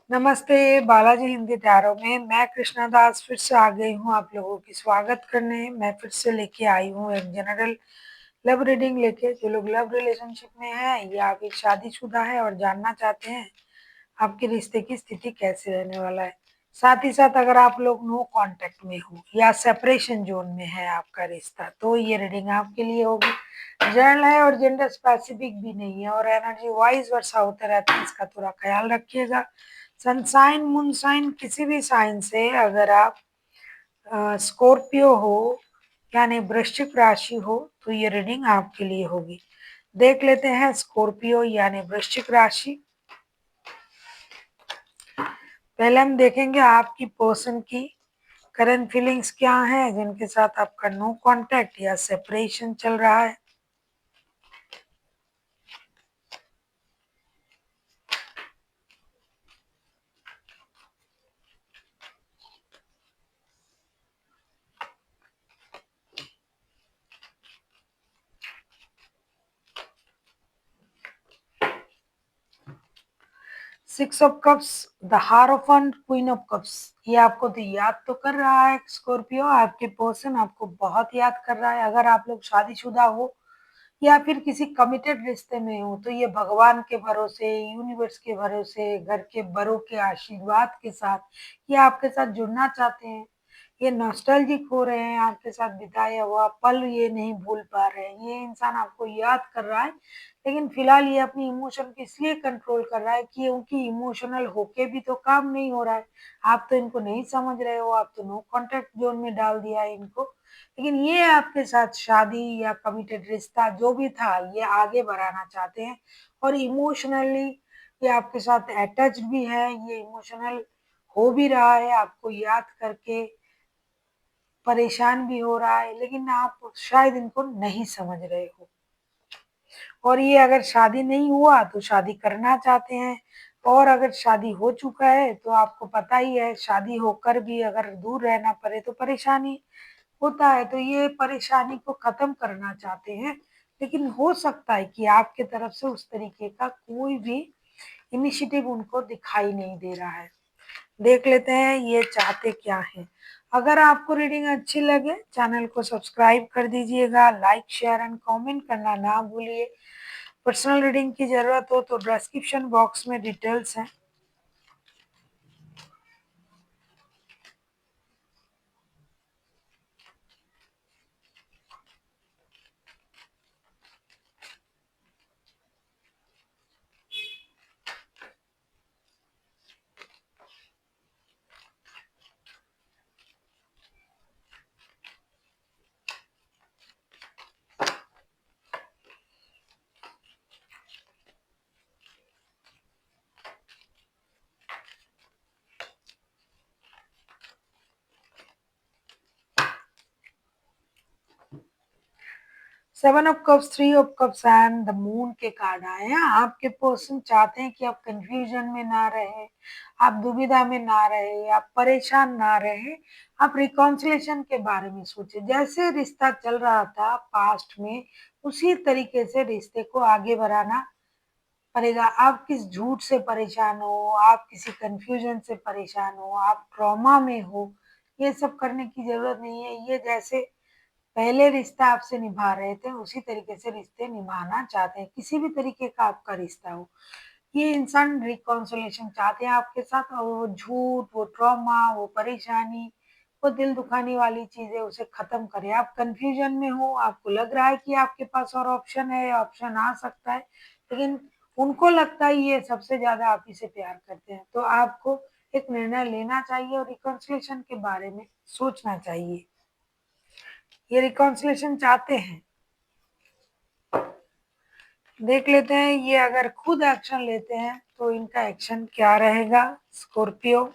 नमस्ते, बालाजी हिंदी टैरो में मैं कृष्णा दास फिर से आ गई हूँ आप लोगों की स्वागत करने। मैं फिर से लेके आई हूँ एक जनरल लव रीडिंग लेके। जो लोग लव रिलेशनशिप में हैं या फिर शादीशुदा है और जानना चाहते हैं आपके रिश्ते की स्थिति कैसे रहने वाला है। साथ ही साथ अगर आप लोग नो कांटेक्ट में हो या सेपरेशन जोन में है आपका रिश्ता, तो ये रीडिंग आपके लिए होगी। जनरल है और जेंडर स्पेसिफिक भी नहीं है और एनर्जी वाइज वर्षा होता रहता है, इसका थोड़ा ख्याल रखिएगा। सनसाइन मूनसाइन किसी भी साइन से अगर आप स्कॉर्पियो हो यानी वृश्चिक राशि हो तो ये रीडिंग आपके लिए होगी। देख लेते हैं स्कॉर्पियो यानी वृश्चिक राशि। पहले हम देखेंगे आपकी पर्सन की करंट फीलिंग्स क्या है जिनके साथ आपका नो कांटेक्ट या सेपरेशन चल रहा है। 6 of cups, the hierophant, queen of cups. ये आपको तो याद तो कर रहा है स्कॉर्पियो, आपके पर्सन आपको बहुत याद कर रहा है। अगर आप लोग शादीशुदा हो या फिर किसी कमिटेड रिश्ते में हो तो ये भगवान के भरोसे, यूनिवर्स के भरोसे, घर के बड़ों के आशीर्वाद के साथ ये आपके साथ जुड़ना चाहते हैं। ये नॉस्टैल्जिक हो रहे हैं, आपके साथ बिताया हुआ पल ये नहीं भूल पा रहे हैं। ये इंसान आपको याद कर रहा है, लेकिन फिलहाल ये अपनी इमोशन को इसलिए कंट्रोल कर रहा है क्योंकि इमोशनल होके भी तो काम नहीं हो रहा है। आप तो इनको नहीं समझ रहे हो, आप तो नो कॉन्टेक्ट जोन में डाल दिया है इनको। लेकिन ये आपके साथ शादी या कमिटेड रिश्ता जो भी था ये आगे बढ़ाना चाहते हैं और इमोशनली ये आपके साथ अटैच्ड भी है। ये इमोशनल हो भी रहा है, आपको याद करके परेशान भी हो रहा है, लेकिन आप शायद इनको नहीं समझ रहे हो। और ये अगर शादी नहीं हुआ तो शादी करना चाहते हैं, और अगर शादी हो चुका है तो आपको पता ही है शादी होकर भी अगर दूर रहना पड़े तो परेशानी होता है। तो ये परेशानी को खत्म करना चाहते हैं, लेकिन हो सकता है कि आपके तरफ से उस तरीके का कोई भी इनिशिएटिव उनको दिखाई नहीं दे रहा है। देख लेते हैं ये चाहते क्या हैं। अगर आपको रीडिंग अच्छी लगे चैनल को सब्सक्राइब कर दीजिएगा, लाइक शेयर एंड कमेंट करना ना भूलिए। पर्सनल रीडिंग की जरूरत हो तो डिस्क्रिप्शन बॉक्स में डिटेल्स हैं। 7 of cups, 3 of cups and the moon के कार्ड आए हैं। आपके पर्सन चाहते हैं कि आप कंफ्यूजन में ना रहे, आप दुविधा में ना रहे, आप परेशान ना रहे, आप रिकॉन्सिलेशन के बारे में सोचे। जैसे रिश्ता चल रहा था पास्ट में उसी तरीके से रिश्ते को आगे बढ़ाना पड़ेगा। आप किस झूठ से परेशान हो, आप किसी कंफ्यूजन से परेशान हो, आप ट्रॉमा में हो, ये सब करने की जरूरत नहीं है। ये जैसे पहले रिश्ता आपसे निभा रहे थे उसी तरीके से रिश्ते निभाना चाहते हैं, किसी भी तरीके का आपका रिश्ता हो। ये इंसान रिकॉन्सिलेशन चाहते हैं आपके साथ, और वो झूठ, वो ट्रॉमा, वो परेशानी, वो दिल दुखाने वाली चीजें उसे खत्म करें। आप कंफ्यूजन में हो, आपको लग रहा है कि आपके पास और ऑप्शन है, ऑप्शन आ सकता है, लेकिन उनको लगता है ये सबसे ज्यादा आप ही से प्यार करते हैं। तो आपको एक निर्णय लेना चाहिए और रिकॉन्सिलेशन के बारे में सोचना चाहिए। ये रिकॉन्सिलेशन चाहते हैं। देख लेते हैं ये अगर खुद एक्शन लेते हैं तो इनका एक्शन क्या रहेगा। Scorpio,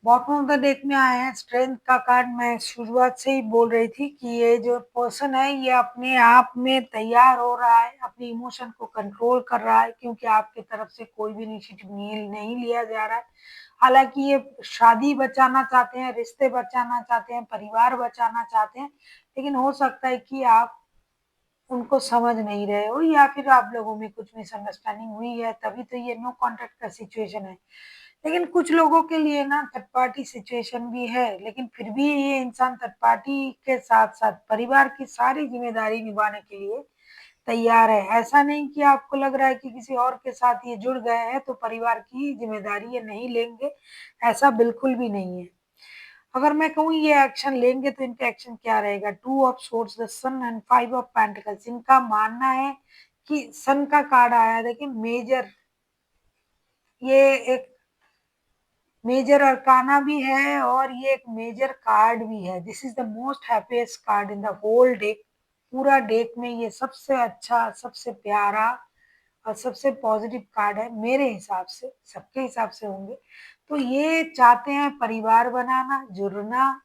bottom of the deck में आए हैं स्ट्रेंथ का कार्ड। मैं शुरुआत से ही बोल रही थी कि ये जो पर्सन है ये अपने आप में तैयार हो रहा है, अपनी इमोशन को कंट्रोल कर रहा है, क्योंकि आपकी तरफ से कोई भी इनिशिएटिव नहीं लिया जा रहा है। हालांकि ये शादी बचाना चाहते हैं, रिश्ते बचाना चाहते हैं, परिवार बचाना चाहते हैं, लेकिन हो सकता है कि आप उनको समझ नहीं रहे हो, या फिर आप लोगों में कुछ मिसअंडरस्टैंडिंग हुई है, तभी तो ये नो कॉन्टैक्ट का सिचुएशन है। लेकिन कुछ लोगों के लिए ना थर्ड पार्टी सिचुएशन भी है, लेकिन फिर भी ये इंसान थर्ड पार्टी के साथ साथ परिवार की सारी जिम्मेदारी निभाने के लिए तैयार है। ऐसा नहीं कि आपको लग रहा है कि किसी और के साथ ये जुड़ गए हैं तो परिवार की जिम्मेदारी ये नहीं लेंगे, ऐसा बिल्कुल भी नहीं है। अगर मैं कहूँ ये एक्शन लेंगे तो इनका एक्शन क्या रहेगा? Two of swords, the sun and five of pentacles. इनका मानना है कि सन का कार्ड आया, देखिए मेजर, ये एक मेजर अरकाना भी है और ये एक मेजर कार्ड भी है। This is the most happiest card in the whole deck. पूरा डेक में ये सबसे अच्छा, सबसे प्यारा और सबसे पॉजिटिव कार्ड है मेरे हिसाब से, सबके हिसाब से होंगे। तो ये चाहते हैं परिवार बनाना, जुड़ना,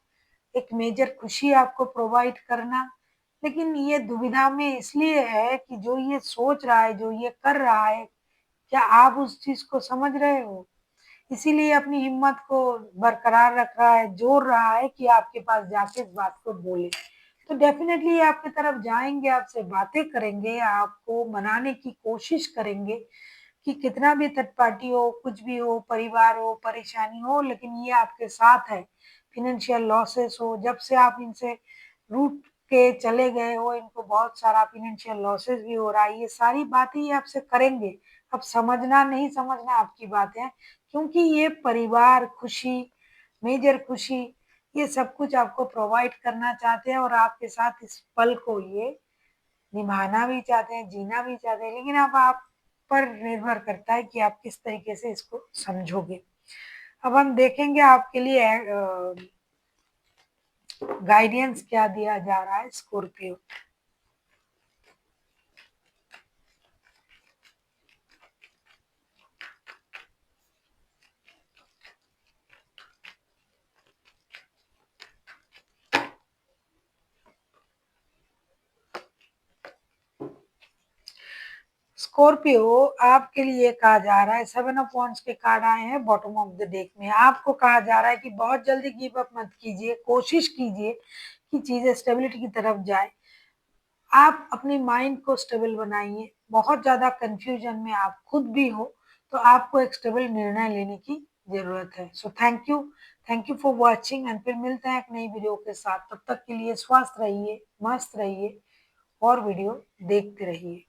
एक मेजर खुशी आपको प्रोवाइड करना, लेकिन ये दुविधा में इसलिए है कि जो ये सोच रहा है, जो ये कर रहा है, क्या आप उस चीज को समझ रहे हो? इसीलिए अपनी हिम्मत को बरकरार रख रहा है, जोर रहा है कि आपके पास जाके इस बात को बोले। तो डेफिनेटली ये आपकी तरफ जाएंगे, आपसे बातें करेंगे, आपको मनाने की कोशिश करेंगे कि कितना भी थर्ड पार्टी हो, कुछ भी हो, परिवार हो, परेशानी हो, लेकिन ये आपके साथ है। फिनेंशियल लॉसेस हो, जब से आप इनसे रूठ के चले गए हो, इनको बहुत सारा फिनेंशियल लॉसेस भी हो रहा है, ये सारी बातें ये आपसे करेंगे। अब समझना नहीं समझना आपकी बात है, क्योंकि ये परिवार खुशी, मेजर खुशी, ये सब कुछ आपको प्रोवाइड करना चाहते हैं और आपके साथ इस पल को ये निभाना भी चाहते हैं, जीना भी चाहते हैं, लेकिन अब आप पर निर्भर करता है कि आप किस तरीके से इसको समझोगे। अब हम देखेंगे आपके लिए गाइडेंस क्या दिया जा रहा है स्कॉर्पियो। स्कॉर्पियो, आपके लिए कहा जा रहा है, सेवन ऑफ वॉन्ड्स के कार्ड आए हैं बॉटम ऑफ द डेक में। आपको कहा जा रहा है कि बहुत जल्दी गिव अप मत कीजिए, कोशिश कीजिए कि चीजें स्टेबिलिटी की तरफ जाए। आप अपनी माइंड को स्टेबल बनाइए। बहुत ज्यादा कंफ्यूजन में आप खुद भी हो, तो आपको एक स्टेबल निर्णय लेने की जरूरत है। So thank you for watching, and फिर मिलते हैं एक नई वीडियो के साथ। तब तक के लिए स्वस्थ रहिए, मस्त रहिए और वीडियो देखते रहिए।